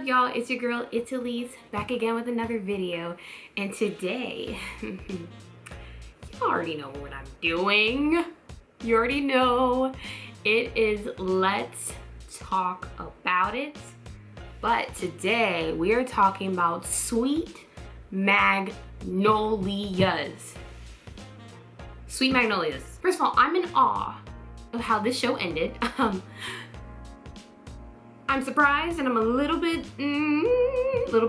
up, y'all? It's your girl, It'sElise, back again with another video. And today, you already know what I'm doing. You already know. It is Let's Talk About It. But today, we are talking about Sweet Magnolias. Sweet Magnolias. First of all, I'm in awe of how this show ended. I'm surprised and I'm a little bit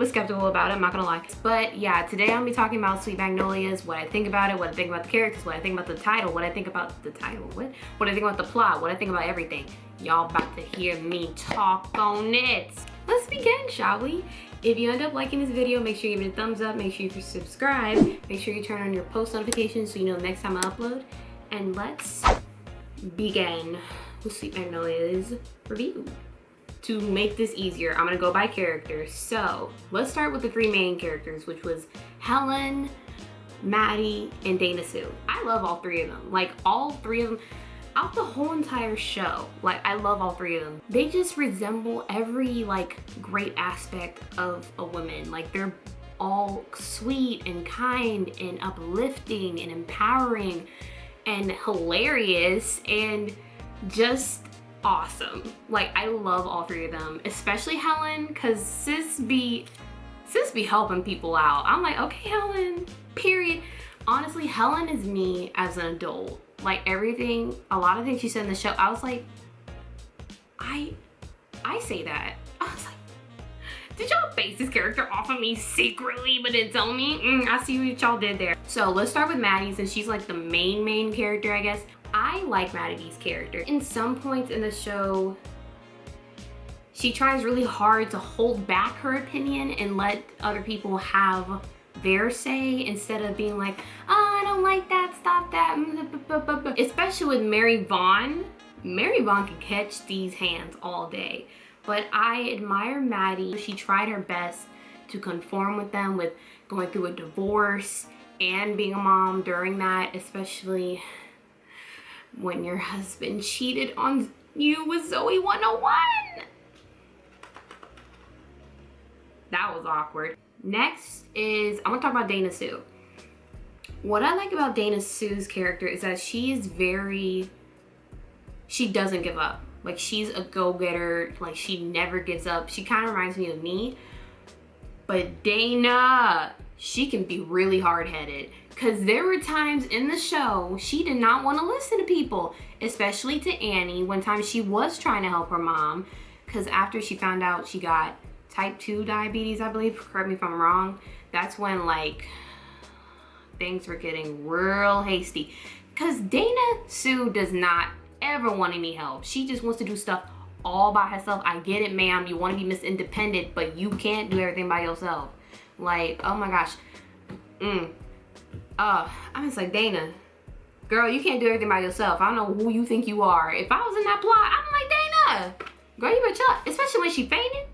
skeptical about it, I'm not gonna lie. But yeah, today I'm gonna be talking about Sweet Magnolias, what I think about it, what I think about the characters, what I think about the title, what I think about the title, what I think about the plot, what I think about everything. Y'all about to hear me talk on it. Let's begin, shall we? If you end up liking this video, make sure you give it a thumbs up, make sure you subscribe, make sure you turn on your post notifications so you know next time I upload. And let's begin with Sweet Magnolia's review. To make this easier, I'm gonna go by characters. So let's start with the three main characters, which was Helen, Maddie, and Dana Sue. I love all three of them. Like all three of them, out the whole entire show, like I love all three of them. They just resemble every like great aspect of a woman. Like they're all sweet and kind and uplifting and empowering and hilarious and just awesome. Like I love all three of them, especially Helen, because sis be helping people out. I'm like, okay, Helen, period. Honestly, Helen is me as an adult. Like everything, a lot of things she said in the show, I was like, I say that. I was like, did y'all base this character off of me secretly but didn't tell me? I see what y'all did there. So let's start with Maddie, since she's like the main character, I guess. I like Maddie's character. In some points in the show, she tries really hard to hold back her opinion and let other people have their say instead of being like, oh, I don't like that, stop that. Especially with Mary Vaughn. Mary Vaughn can catch these hands all day. But I admire Maddie. She tried her best to conform with them, with going through a divorce and being a mom during that, especially when your husband cheated on you with Zoe 101. That was awkward. Next is, I'm gonna talk about Dana Sue. What I like about Dana Sue's character is that she doesn't give up. Like she's a go-getter, like she never gives up. She kind of reminds me of me. But Dana, she can be really hard-headed. Because there were times in the show she did not want to listen to people, especially to Annie. One time she was trying to help her mom, because after she found out she got type 2 diabetes, I believe, correct me if I'm wrong, that's when like things were getting real hasty. Because Dana Sue does not ever want any help. She just wants to do stuff all by herself. I get it, ma'am, you want to be Miss Independent, but you can't do everything by yourself. Like, oh my gosh. I'm just like, Dana, girl, you can't do everything by yourself. I don't know who you think you are. If I was in that plot, I'm like, Dana, girl, you better chill. Especially when she fainted.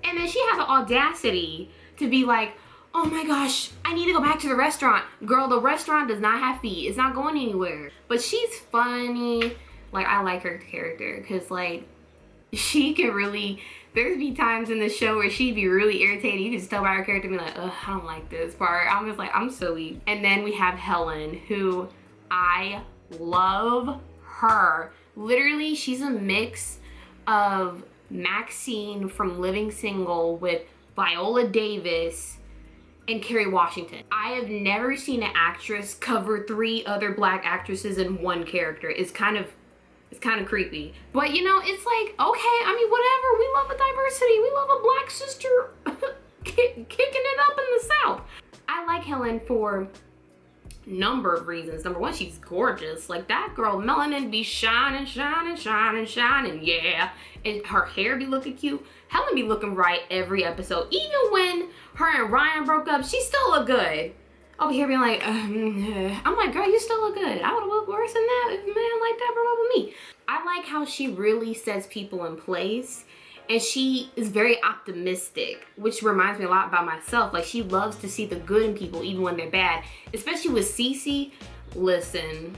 And then she had the audacity to be like, oh my gosh, I need to go back to the restaurant. Girl, the restaurant does not have feet. It's not going anywhere. But she's funny. Like, I like her character because, like, she can really, there'd be times in the show where she'd be really irritated. You can just tell by her character and be like, ugh, I don't like this part. I'm just like, I'm so weak. And then we have Helen, who I love her. Literally, she's a mix of Maxine from Living Single with Viola Davis and Kerry Washington. I have never seen an actress cover 3 other black actresses in one character. It's kind of creepy. But you know, it's like, okay, I mean, whatever. We love a diversity. We love a black sister kicking it up in the South. I like Helen for a number of reasons. Number one, she's gorgeous. Like that girl, melanin be shining, yeah. And her hair be looking cute. Helen be looking right every episode. Even when her and Ryan broke up, she still looked good. Over here being like, I'm like, girl, you still look good. I would have looked worse than that if a man like that broke up with me. I like how she really sets people in place, and she is very optimistic, which reminds me a lot about myself. Like, she loves to see the good in people even when they're bad, especially with Cece. Listen,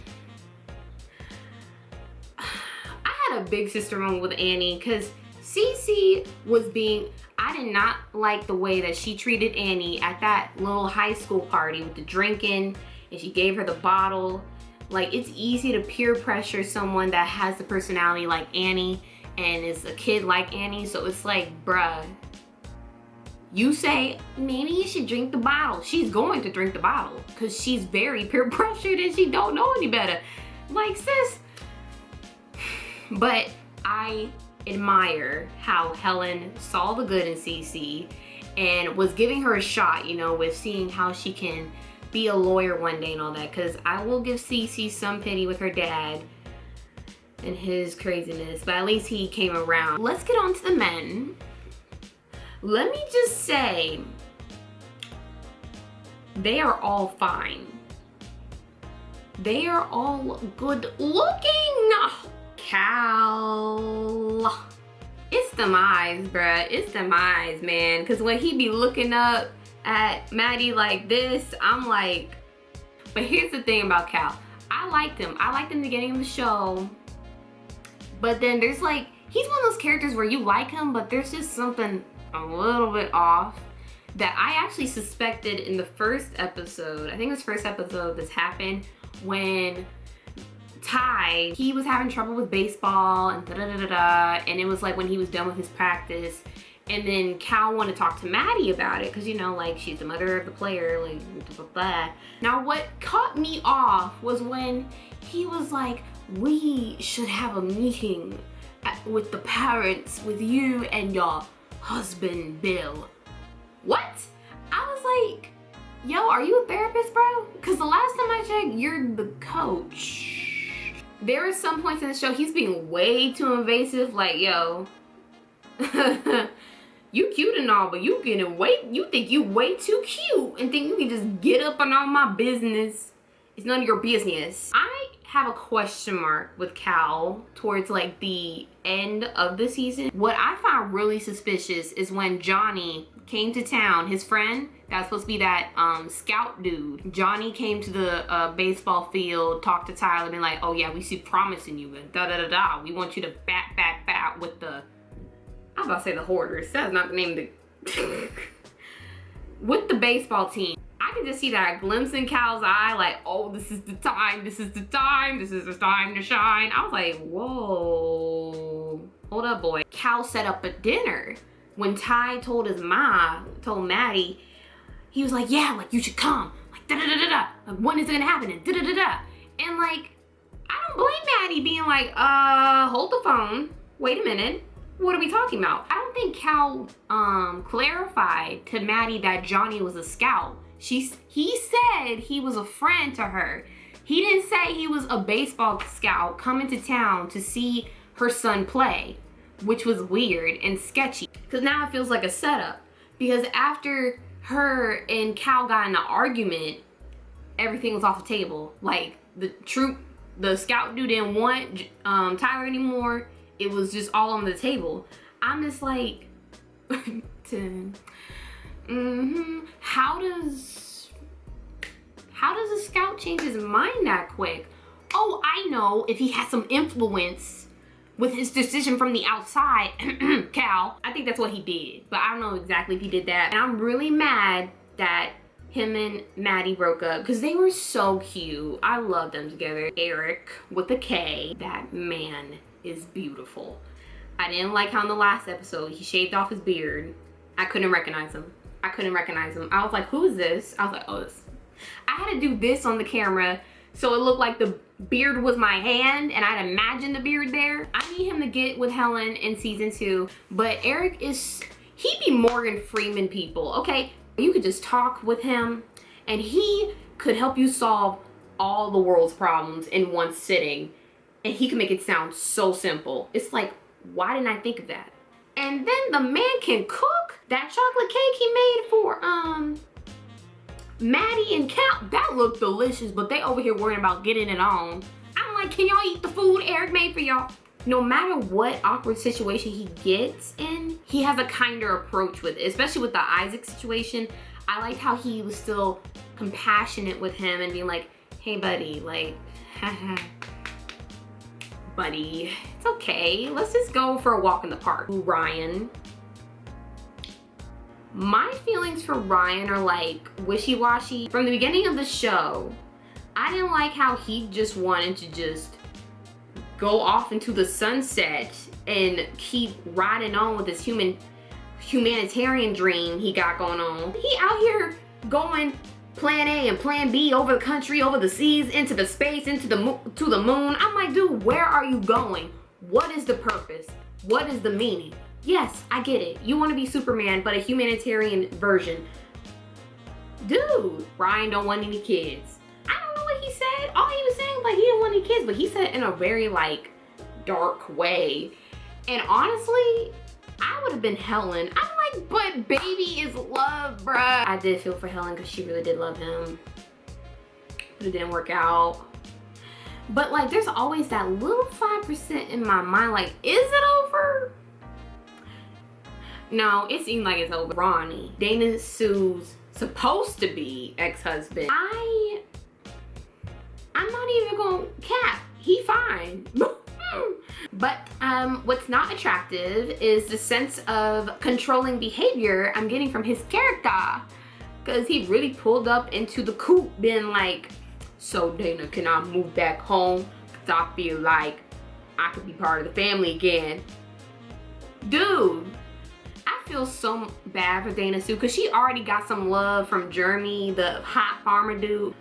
I had a big sister moment with Annie because Cece was being, I did not like the way that she treated Annie at that little high school party with the drinking, and she gave her the bottle. Like, it's easy to peer pressure someone that has the personality like Annie and is a kid like Annie. So it's like, bruh, you say, maybe you should drink the bottle. She's going to drink the bottle because she's very peer pressured and she don't know any better. Like, sis. But I admire how Helen saw the good in Cece and was giving her a shot, you know, with seeing how she can be a lawyer one day and all that. Because I will give Cece some pity with her dad and his craziness, but at least he came around. Let's get on to the men. Let me just say, they are all fine. They are all good looking. Cal, it's them eyes, bruh. It's them eyes, man. Because when he be looking up at Maddie like this, I'm like, but here's the thing about Cal. I liked him. I liked him in the beginning of the show. But then there's like, he's one of those characters where you like him, but there's just something a little bit off that I actually suspected in the first episode. I think it was first episode this happened when Ty, he was having trouble with baseball and and it was like when he was done with his practice, and then Cal wanted to talk to Maddie about it because, you know, like, she's the mother of the player, like, blah, blah, blah. Now what caught me off was when he was like, we should have a meeting with the parents, with you and your husband Bill. What? I was like, yo, are you a therapist, bro? Because the last time I checked, you're the coach. There are some points in the show he's being way too invasive, like, yo, you cute and all, but you think you way too cute and think you can just get up on all my business. It's none of your business. I have a question mark with Cal towards like the end of the season. What I found really suspicious is when Johnny came to town, his friend that was supposed to be that scout dude. Johnny came to the baseball field, talked to Tyler, and been like, oh yeah, we see promise in you, and da-da-da-da. We want you to bat with the, I was about to say the Hoarders. That's not the name of the, with the baseball team. I can just see that glimpse in Cal's eye, like, oh, this is the time, this is the time, this is the time to shine. I was like, whoa, hold up, boy. Cal set up a dinner. When Ty told Maddie, he was like, yeah, like, you should come, like, da-da-da-da-da, like, when is it gonna happen, and da-da-da-da. And like, I don't blame Maddie being like, hold the phone, wait a minute. What are we talking about? I don't think Cal clarified to Maddie that Johnny was a scout. He said he was a friend to her. He didn't say he was a baseball scout coming to town to see her son play, which was weird and sketchy. Because now it feels like a setup. Because after her and Cal got in an argument, everything was off the table. Like, the scout dude didn't want Tyler anymore. It was just all on the table. I'm just like, how does a scout change his mind that quick? Oh, I know, if he has some influence with his decision from the outside, Cal. I think that's what he did, but I don't know exactly if he did that. And I'm really mad that him and Maddie broke up because they were so cute. I love them together. Eric with a K, that man is beautiful. I didn't like how in the last episode he shaved off his beard. I couldn't recognize him. I was like, who is this? I was like, oh, this. I had to do this on the camera so it looked like the beard was my hand and I'd imagine the beard there. I need him to get with Helen in season 2, but Eric he be Morgan Freeman people, okay? You could just talk with him and he could help you solve all the world's problems in one sitting, and he can make it sound so simple. It's like, why didn't I think of that? And then the man can cook. That chocolate cake he made for Maddie and Cal, that looked delicious, but they over here worrying about getting it on. I'm like, can y'all eat the food Eric made for y'all? No matter what awkward situation he gets in, he has a kinder approach with it, especially with the Isaac situation. I liked how he was still compassionate with him and being like, hey buddy, like, haha. buddy. It's okay. Let's just go for a walk in the park. Ryan. My feelings for Ryan are like wishy-washy. From the beginning of the show, I didn't like how he just wanted to just go off into the sunset and keep riding on with this humanitarian dream he got going on. He out here going plan A and plan B over the country, over the seas, into the space, to the moon. I'm like, dude, where are you going? What is the purpose? What is the meaning? Yes, I get it. You want to be Superman, but a humanitarian version. Dude, Ryan don't want any kids. I don't know what he said. All he was saying, like, he didn't want any kids, but he said it in a very, like, dark way. And honestly, I would have been Helen. I'm like, but baby is love, bruh. I did feel for Helen because she really did love him. But it didn't work out. But, like, there's always that little 5% in my mind, like, is it over? No, it seemed like it's over. Ronnie, Dana Sue's supposed to be ex-husband. I'm not even gonna cap. He fine. But what's not attractive is the sense of controlling behavior I'm getting from his character. Because he really pulled up into the coop being like, so Dana, can I move back home? Because I feel like I could be part of the family again. Dude, I feel so bad for Dana Sue because she already got some love from Jeremy, the hot farmer dude.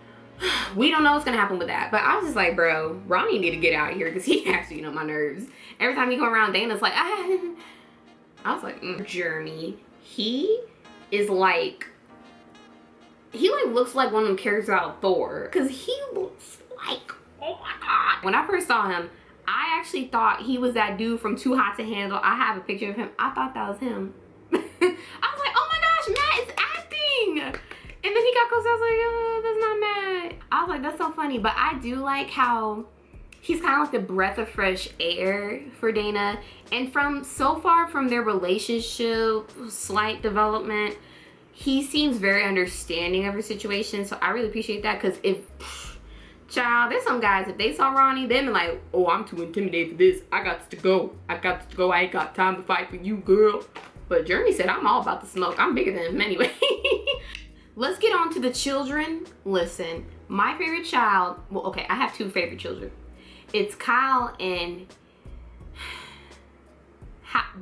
We don't know what's gonna happen with that, but I was just like, bro, Ronnie need to get out here because he actually get on my nerves. Every time he come around, Dana's like, ah. I was like, Jeremy, he is like, he like looks like one of them characters out of Thor because he looks like, oh my god. When I first saw him, I actually thought he was that dude from Too Hot to Handle. I have a picture of him. I thought that was him. I was like, oh my gosh, Matt is acting. And then he got close. I was like, oh, that's not Matt. I was like, that's so funny. But I do like how he's kind of like the breath of fresh air for Dana. And from so far from their relationship, slight development, he seems very understanding of her situation. So I really appreciate that because if, child, there's some guys, if they saw Ronnie, they'd be like, oh, I'm too intimidated for this. I got to go. I ain't got time to fight for you, girl. But Jeremy said, I'm all about the smoke. I'm bigger than him anyway. Let's get on to the children. Listen, my favorite child, well, okay, I have two favorite children. It's Kyle and,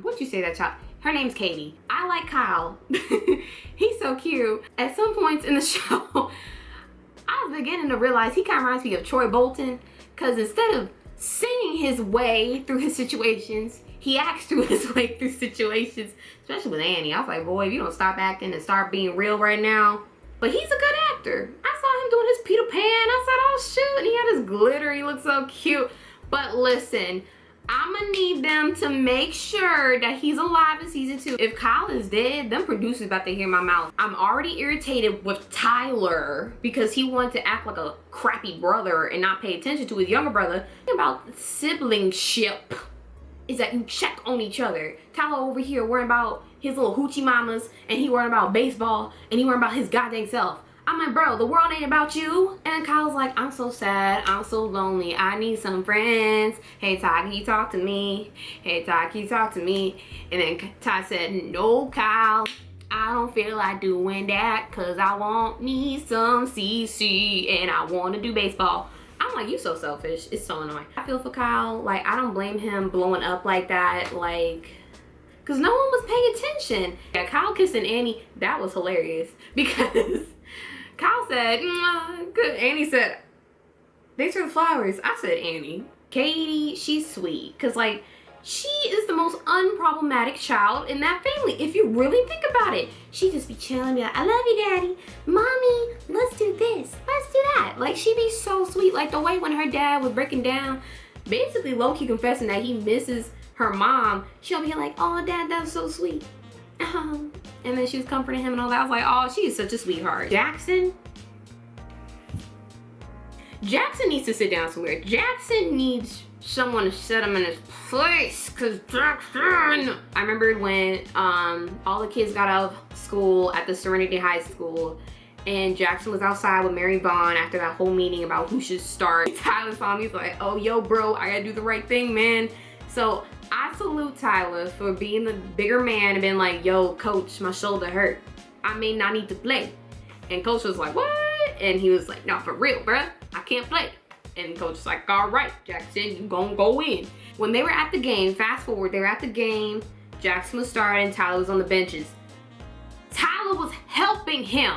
what'd you say that child? Her name's Katie. I like Kyle. He's so cute. At some points in the show, I was beginning to realize he kind of reminds me of Troy Bolton, because instead of singing his way through his situations, he acts through his way through situations, especially with Annie. I was like, boy, if you don't stop acting and start being real right now. But he's a good actor. I saw him doing his Peter Pan. I said, oh shoot, and he had his glitter. He looked so cute. But listen, I'm gonna need them to make sure that he's alive in season 2. If Kyle is dead, them producers about to hear my mouth. I'm already irritated with Tyler because he wanted to act like a crappy brother and not pay attention to his younger brother. About siblingship is that you check on each other. Tyler over here worrying about his little hoochie mamas, and he worrying about baseball, and he worrying about his goddamn self. I'm like, bro, the world ain't about you. And Kyle's like, I'm so sad. I'm so lonely. I need some friends. Hey, Ty, can you talk to me? Hey, Ty, can you talk to me? And then Ty said, no, Kyle. I don't feel like doing that because I want me some CC and I want to do baseball. I'm like, you so selfish. It's so annoying. I feel for Kyle. Like, I don't blame him blowing up like that. Like, because no one was paying attention. Yeah, Kyle kissing Annie, that was hilarious. Because Kyle said, good. Annie said, thanks for the flowers. I said, Annie. Katie, she's sweet. Because, like, she is the most unproblematic child in that family. If you really think about it, she just be chilling, be like, I love you, Daddy. Mommy, let's do this. Let's do that. Like, she be so sweet. Like, the way when her dad was breaking down, basically low-key confessing that he misses her mom, she'll be like, oh, Dad, that's so sweet. And then she was comforting him and all that. I was like, oh, she is such a sweetheart. Jackson needs to sit down somewhere. Jackson needs someone to set him in his place, because Jackson. I remember when all the kids got out of school at the Serenity High School, and Jackson was outside with Mary Vaughn after that whole meeting about who should start. Tyler saw me, he's like, oh, yo, bro, I gotta do the right thing, man. So I salute Tyler for being the bigger man and being like, yo, coach, my shoulder hurt. I may not need to play. And coach was like, what? And he was like, no, for real, bruh, I can't play. And coach was like, all right, Jackson, you gonna go in. When they were at the game, fast forward, they were at the game, Jackson was starting, Tyler was on the benches. Tyler was helping him.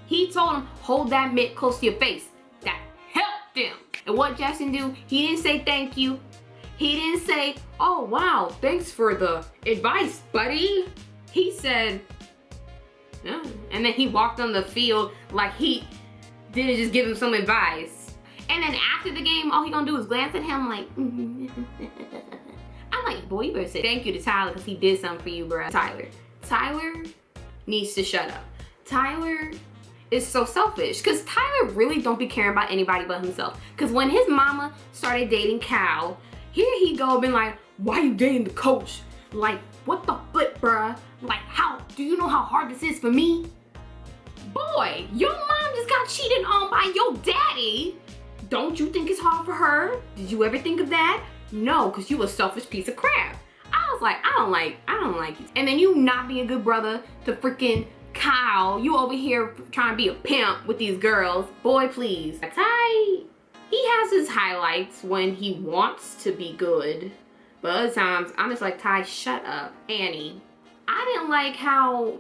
He told him, hold that mitt close to your face. That helped him. And what Jackson do? He didn't say thank you. He didn't say, oh wow, thanks for the advice, buddy. He said, no. And then he walked on the field like he didn't just give him some advice. And then after the game, all he gonna do is glance at him like, I'm like, boy, you better say thank you to Tyler because he did something for you, bro. Tyler needs to shut up. Tyler is so selfish because Tyler really don't be caring about anybody but himself. Because when his mama started dating Cal, here he go been like, why you dating the coach? Like, what the flip, bruh? Like, how, do you know how hard this is for me? Boy, your mom just got cheated on by your daddy. Don't you think it's hard for her? Did you ever think of that? No, because you a selfish piece of crap. I was like, I don't like you. And then you not being a good brother to freaking Kyle. You over here trying to be a pimp with these girls. Boy, please. Ty, he has his highlights when he wants to be good. But other times, I'm just like, Ty, shut up. Annie, I didn't like how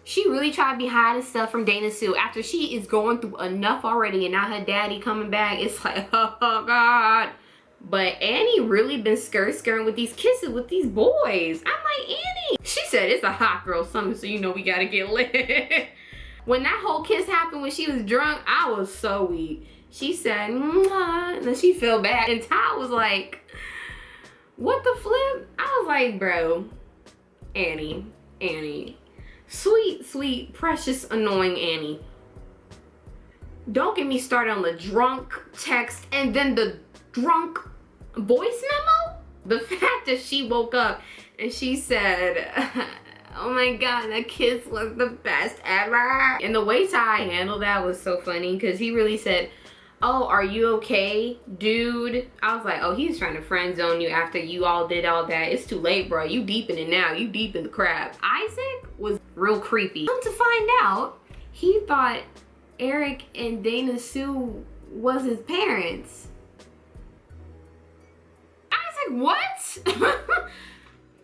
she really tried to be hiding stuff from Dana Sue after she is going through enough already and now her daddy coming back. It's like, oh God. But Annie really been skirting with these kisses with these boys. I'm like, Annie. She said it's a hot girl summer, so you know we gotta get lit. When that whole kiss happened when she was drunk, I was so weak. She said, mwah, and then she fell back. And Ty was like, what the flip? I was like, bro, Annie. Sweet, precious, annoying Annie. Don't get me started on the drunk text and then the drunk voice memo. The fact that she woke up and she said, oh my God, that kiss was the best ever. And the way Ty handled that was so funny because he really said, oh, are you okay, dude? I was like, oh, he's trying to friend zone you after you all did all that. It's too late, bro. You deep in it now. You deep in the crap. Isaac was real creepy. Come to find out, he thought Eric and Dana Sue was his parents. Isaac, what?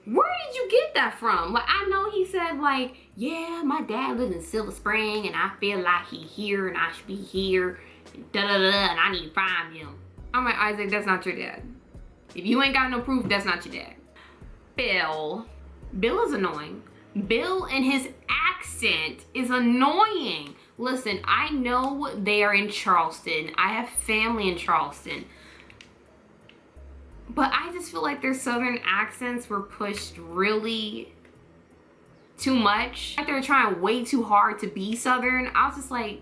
Where did you get that from? Like, I know he said like, yeah, my dad lives in Silver Spring and I feel like he here and I should be here. Da da da, and I need to find him. I'm like, Isaac, that's not your dad. If you ain't got no proof, that's not your dad. Bill is annoying. Bill and his accent is annoying. Listen, I know they are in Charleston. I have family in Charleston. But I just feel like their southern accents were pushed really too much. Like they were trying way too hard to be southern. I was just like,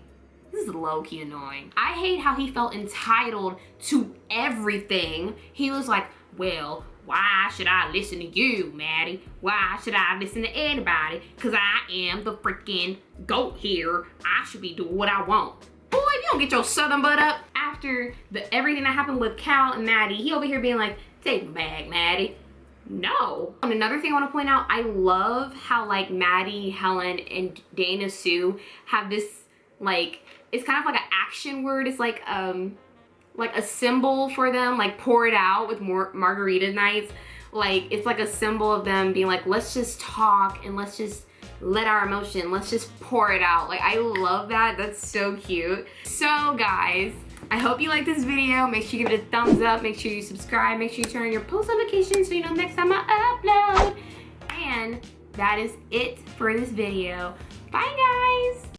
this is low-key annoying. I hate how he felt entitled to everything. He was like, well, why should I listen to you, Maddie? Why should I listen to anybody? Because I am the freaking goat here. I should be doing what I want. Boy, if you don't get your southern butt up after everything that happened with Cal and Maddie, he over here being like, take my bag, Maddie. No. And another thing I want to point out, I love how like Maddie, Helen, and Dana Sue have this like, it's kind of like an action word. It's like a symbol for them, like pour it out with more margarita nights. Like it's like a symbol of them being like, let's just talk and let's just let our emotion, let's just pour it out. Like I love that. That's so cute. So guys, I hope you like this video. Make sure you give it a thumbs up. Make sure you subscribe. Make sure you turn on your post notifications so you know next time I upload. And that is it for this video. Bye guys.